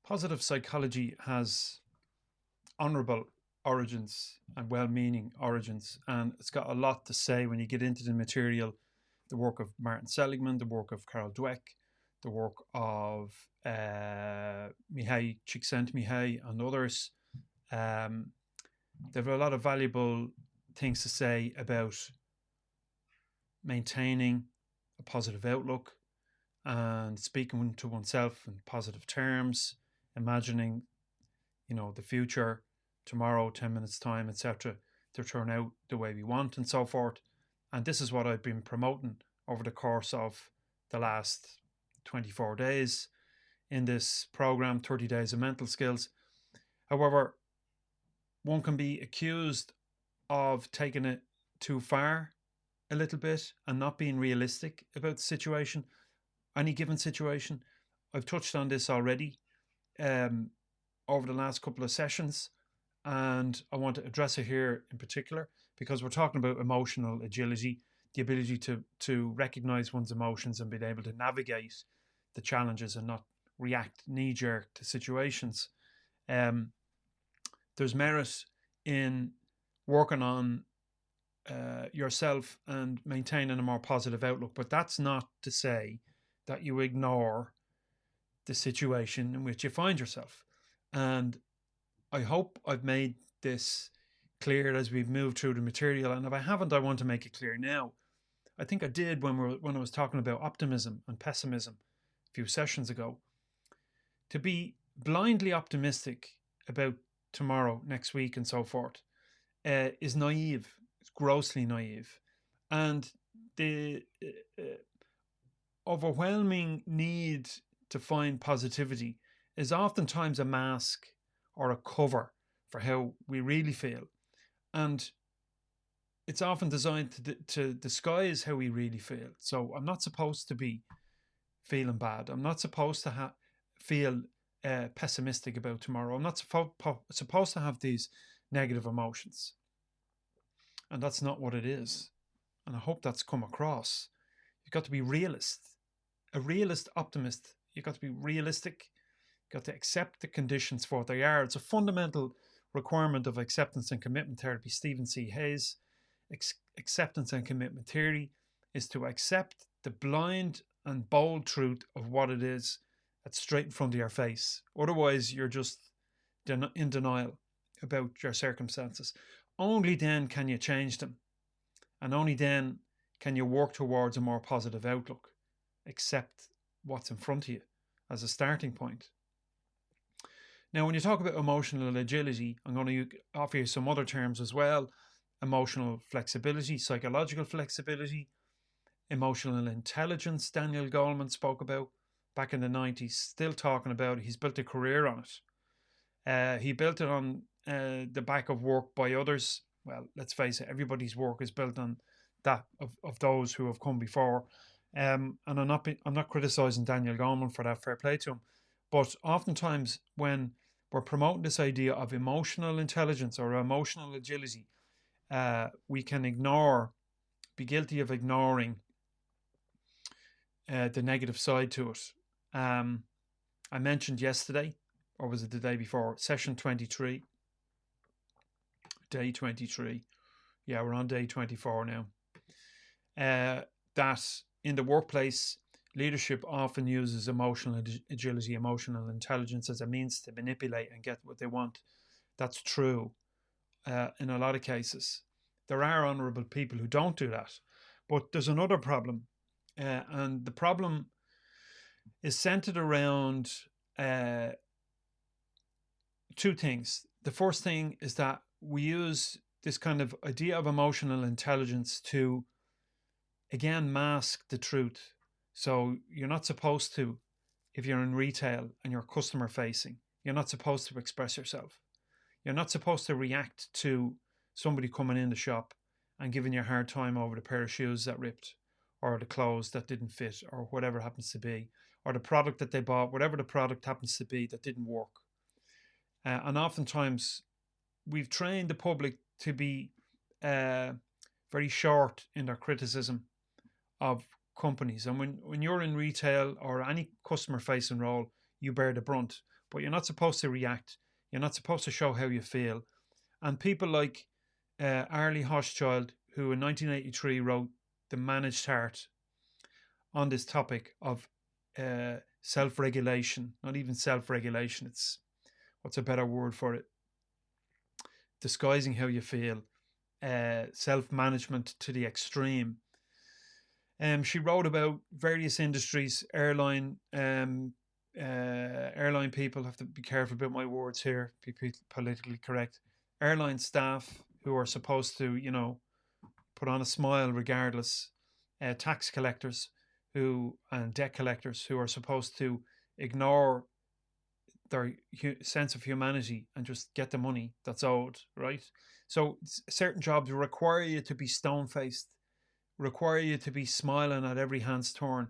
Positive psychology has honourable origins and well-meaning origins, and it's got a lot to say when you get into the material. The work of Martin Seligman, the work of Carol Dweck, the work of Mihai Csikszentmihalyi and others. Um, they have a lot of valuable things to say about maintaining a positive outlook and speaking to oneself in positive terms, imagining, the future, tomorrow, 10 minutes time, etc., to turn out the way we want and so forth. And this is what I've been promoting over the course of the last 24 days in this program, 30 Days of Mental Skills. However, one can be accused of taking it too far a little bit and not being realistic about the situation, any given situation. I've touched on this already over the last couple of sessions, and I want to address it here in particular because we're talking about emotional agility, the ability to recognize one's emotions and being able to navigate the challenges and not react knee-jerk to situations. There's merit in working on yourself and maintaining a more positive outlook, but that's not to say that you ignore the situation in which you find yourself. And I hope I've made this clear as we've moved through the material. And if I haven't, I want to make it clear now. I think I did when I was talking about optimism and pessimism a few sessions ago. To be blindly optimistic about tomorrow, next week, and so forth is naive. It's grossly naive. And the overwhelming need to find positivity is oftentimes a mask or a cover for how we really feel. And it's often designed to disguise how we really feel. So I'm not supposed to be feeling bad. I'm not supposed to feel pessimistic about tomorrow. I'm not supposed to have these negative emotions. And that's not what it is. And I hope that's come across. You've got to be a realist optimist. You've got to be realistic. You've got to accept the conditions for what they are. It's a fundamental requirement of acceptance and commitment therapy. Stephen C. Hayes, acceptance and commitment theory is to accept the blind and bold truth of what it is that's straight in front of your face. Otherwise, you're just in denial about your circumstances. Only then can you change them. And only then can you work towards a more positive outlook. Accept what's in front of you as a starting point. Now, when you talk about emotional agility, I'm going to offer you some other terms as well. Emotional flexibility, psychological flexibility, emotional intelligence, Daniel Goleman spoke about back in the 90s, still talking about it. He's built a career on it. He built it on the back of work by others. Well, let's face it, everybody's work is built on that of those who have come before. And I'm not criticizing Daniel Goleman for that, fair play to him. But oftentimes when we're promoting this idea of emotional intelligence or emotional agility, we can be guilty of ignoring the negative side to it. I mentioned yesterday, or was it the day before, session 23, day 23. Yeah, we're on day 24 now. That in the workplace, leadership often uses emotional agility, emotional intelligence as a means to manipulate and get what they want. That's true in a lot of cases. There are honourable people who don't do that. But there's another problem. And the problem is centered around two things. The first thing is that we use this kind of idea of emotional intelligence to, again, mask the truth. So you're not supposed to, if you're in retail and you're customer facing, you're not supposed to express yourself. You're not supposed to react to somebody coming in the shop and giving you a hard time over the pair of shoes that ripped, or the clothes that didn't fit, or whatever happens to be, or the product that they bought, whatever the product happens to be that didn't work. And oftentimes we've trained the public to be very short in their criticism of companies. And when you're in retail or any customer facing role, you bear the brunt. but you're not supposed to react. You're not supposed to show how you feel. And people like Arlie Hochschild, who in 1983 wrote The Managed Heart on this topic of self-regulation, not even self-regulation, it's, what's a better word for it? Disguising how you feel, self-management to the extreme. She wrote about various industries, airline people, have to be careful about my words here, be politically correct. Airline staff who are supposed to, put on a smile regardless. Tax collectors and debt collectors who are supposed to ignore their sense of humanity and just get the money that's owed, right? So certain jobs require you to be stone-faced, require you to be smiling at every hand's turn.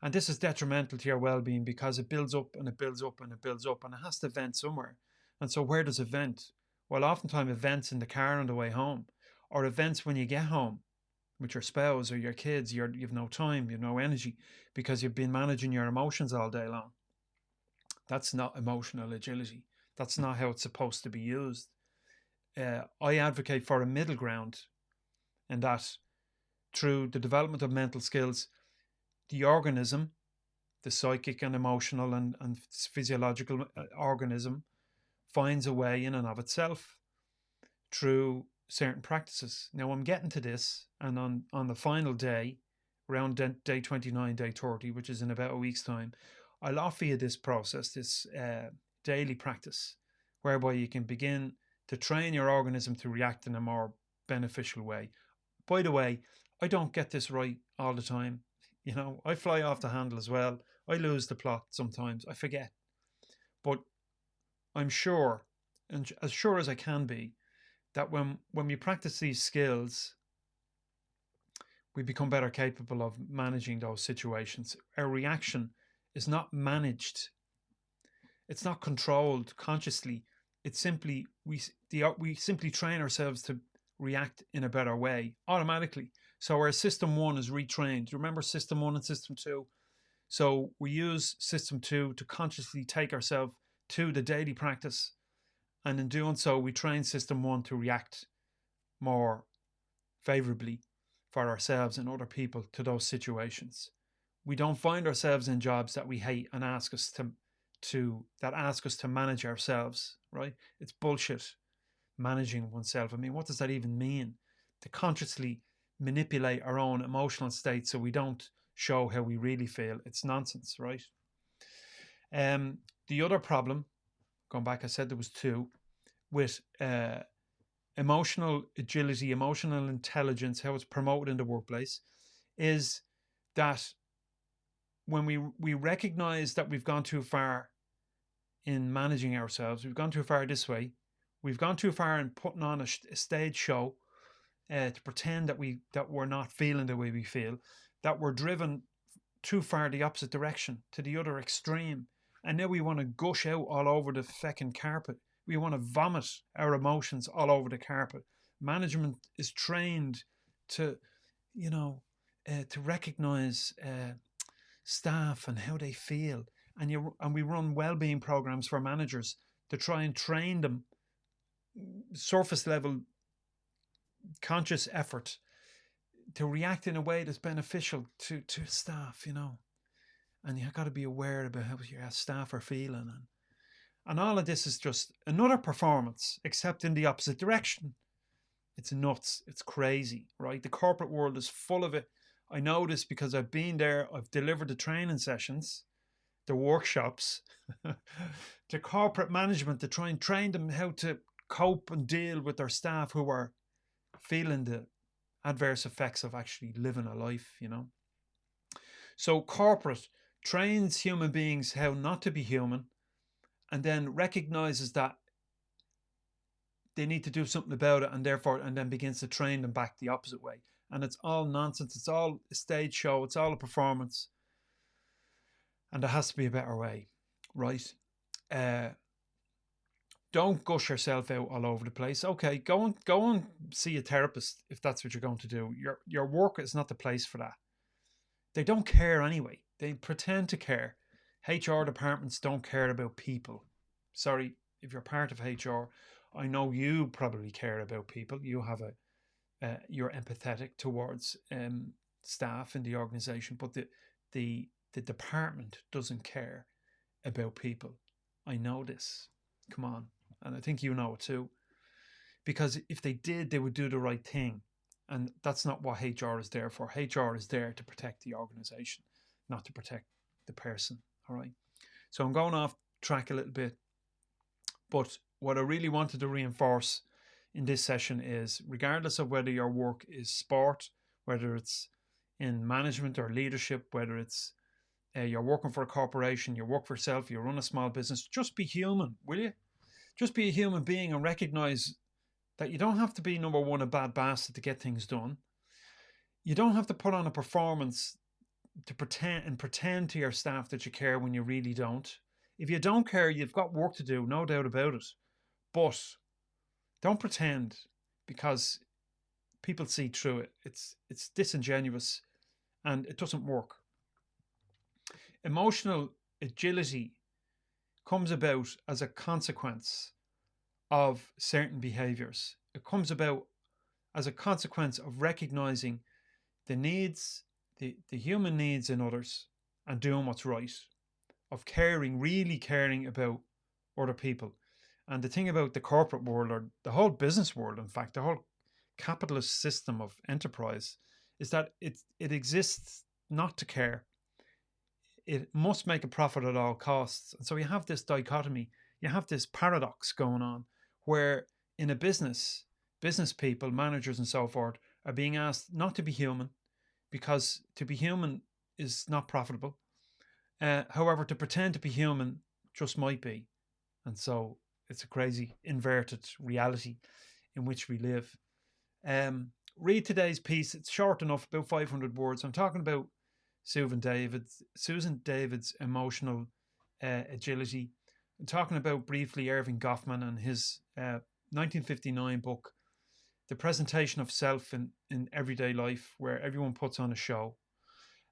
And this is detrimental to your well-being because it builds up and it builds up and it builds up, and it has to vent somewhere. And so where does it vent? Well, oftentimes it vents in the car on the way home, or it vents when you get home with your spouse or your kids. You've no time, you've no energy because you've been managing your emotions all day long. That's not emotional agility. That's not how it's supposed to be used. I advocate for a middle ground, and that through the development of mental skills, the organism, the psychic and emotional and physiological organism, finds a way in and of itself through certain practices. Now I'm getting to this, and on the final day, around day 29, day 30, which is in about a week's time, I'll offer you this process, this daily practice, whereby you can begin to train your organism to react in a more beneficial way. By the way, I don't get this right all the time. I fly off the handle as well. I lose the plot sometimes. I forget. But I'm sure, and as sure as I can be, that when we practice these skills, we become better capable of managing those situations. Our reaction is not managed. It's not controlled consciously. It's simply, we simply train ourselves to react in a better way automatically. So our system 1 is retrained. Remember system 1 and system 2? So we use system 2 to consciously take ourselves to the daily practice. And in doing so, we train system 1 to react more favorably for ourselves and other people to those situations. We don't find ourselves in jobs that we hate and ask us to manage ourselves, right? It's bullshit, managing oneself. I mean, what does that even mean? To consciously manipulate our own emotional state so we don't show how we really feel. It's nonsense, right? The other problem, going back, I said there was 2, with emotional agility, emotional intelligence, how it's promoted in the workplace, is that when we recognize that we've gone too far in managing ourselves, we've gone too far this way, we've gone too far in putting on a stage show to pretend that we're not feeling the way we feel, that we're driven too far the opposite direction, to the other extreme, and now we want to gush out all over the feckin' carpet. We want to vomit our emotions all over the carpet. Management is trained to, to recognize staff and how they feel, and we run well-being programs for managers to try and train them, surface level conscious effort, to react in a way that's beneficial to staff, and you've got to be aware about how your staff are feeling, and all of this is just another performance, except in the opposite direction. It's nuts. It's crazy, right? The corporate world is full of it. I know this because I've been there. I've delivered the training sessions, the workshops, to corporate management to try and train them how to cope and deal with their staff who are feeling the adverse effects of actually living a life, So corporate trains human beings how not to be human, and then recognizes that they need to do something about it, and then begins to train them back the opposite way. And it's all nonsense. It's all a stage show. It's all a performance. And there has to be a better way, right? Don't gush yourself out all over the place. Okay, go and see a therapist if that's what you're going to do. Your work is not the place for that. They don't care anyway. They pretend to care. HR departments don't care about people. Sorry, if you're part of HR, I know you probably care about people. You have you're empathetic towards staff in the organization, but the department doesn't care about people. I know this. Come on, and I think you know it too. Because if they did, they would do the right thing, and that's not what HR is there for. HR is there to protect the organization, not to protect the person. All right. So I'm going off track a little bit, but what I really wanted to reinforce in this session is, regardless of whether your work is sport, whether it's in management or leadership, whether it's you're working for a corporation, you work for yourself, you run a small business, just be human, will you? Just be a human being and recognize that you don't have to be, number one, a bad bastard to get things done. You don't have to put on a performance to pretend to your staff that you care when you really don't. If you don't care, you've got work to do, no doubt about it. But don't pretend, because people see through it. It's disingenuous and it doesn't work. Emotional agility comes about as a consequence of certain behaviors. It comes about as a consequence of recognizing the needs, the human needs in others, and doing what's right, of caring, really caring about other people. And the thing about the corporate world, or the whole business world, in fact, the whole capitalist system of enterprise, is that it exists not to care. It must make a profit at all costs. And so you have this dichotomy, you have this paradox going on, where in a business people, managers and so forth, are being asked not to be human, because to be human is not profitable. However, to pretend to be human just might be. And so it's a crazy inverted reality in which we live. Read today's piece. It's short enough, about 500 words. I'm talking about Susan David's emotional agility. I'm talking about briefly Erving Goffman and his 1959 book, The Presentation of Self in Everyday Life, where everyone puts on a show.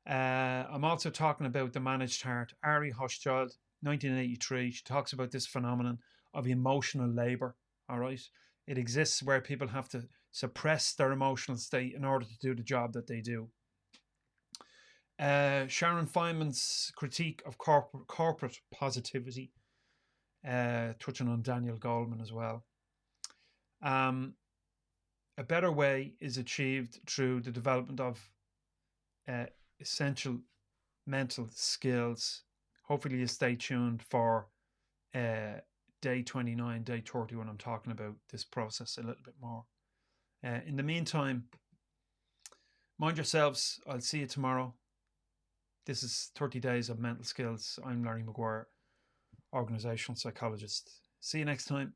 I'm also talking about The Managed Heart, Ari Hochschild, 1983. She talks about this phenomenon of emotional labor. All right. It exists where people have to suppress their emotional state in order to do the job that they do. Sharon Feynman's critique of corporate positivity, touching on Daniel Goleman as well. A better way is achieved through the development of essential mental skills. Hopefully you stay tuned for day 29, day 30, when I'm talking about this process a little bit more. In the meantime, mind yourselves. I'll see you tomorrow. This is 30 Days of Mental Skills. I'm Larry Maguire, organizational psychologist. See you next time.